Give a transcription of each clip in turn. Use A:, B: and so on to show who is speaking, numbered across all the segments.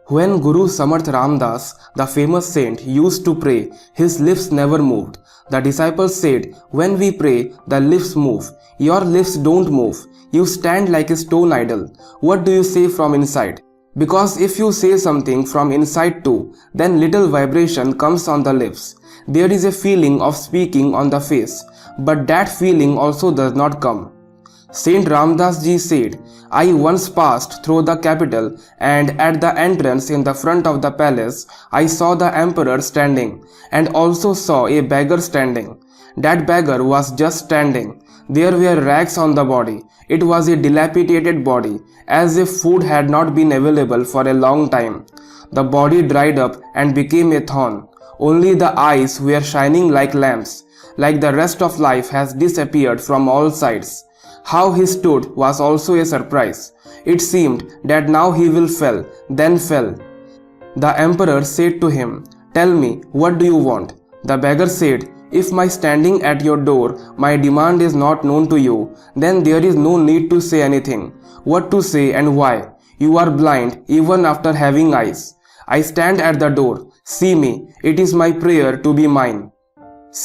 A: When Guru Samarth Ramdas, the famous saint, used to pray, his lips never moved. The disciples said, "When we pray, the lips move. Your lips don't move. You stand like a stone idol. What do you say from inside?" Because if you say something from inside too, then little vibration comes on the lips. There is a feeling of speaking on the face, but that feeling also does not come. Saint Ramdas ji said, "I once passed through the capital, and at the entrance in the front of the palace, I saw the emperor standing, and also saw a beggar standing. That beggar was just standing. There were rags on the body. It was a dilapidated body, as if food had not been available for a long time. The body dried up and became a thorn. Only the eyes were shining like lamps, like the rest of life has disappeared from all sides." How he stood was also a surprise. It seemed that now he will fall, then fell. The emperor said to him, "Tell me, what do you want?" The beggar said, "If my standing at your door, my demand is not known to you, then there is no need to say anything. What to say and why? You are blind even after having eyes. I stand at the door. See me. It is my prayer to be mine."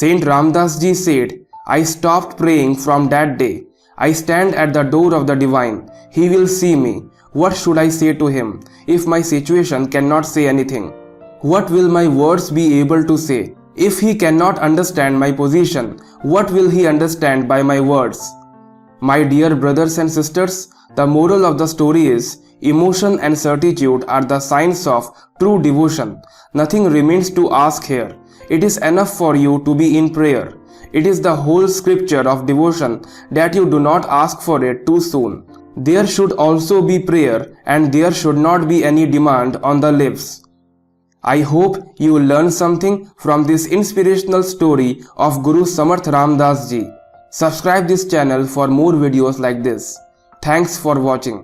A: Saint Ramdas ji said, "I stopped praying from that day. I stand at the door of the divine. He will see me. What should I say to him if my situation cannot say anything? What will my words be able to say? If he cannot understand my position, what will he understand by my words?" My dear brothers and sisters, the moral of the story is, emotion and certitude are the signs of true devotion. Nothing remains to ask here. It is enough for you to be in prayer. It is the whole scripture of devotion that you do not ask for it too soon. There should also be prayer, and there should not be any demand on the lips. I hope you learn something from this inspirational story of Guru Samarth Ramdas ji. Subscribe this channel for more videos like this. Thanks for watching.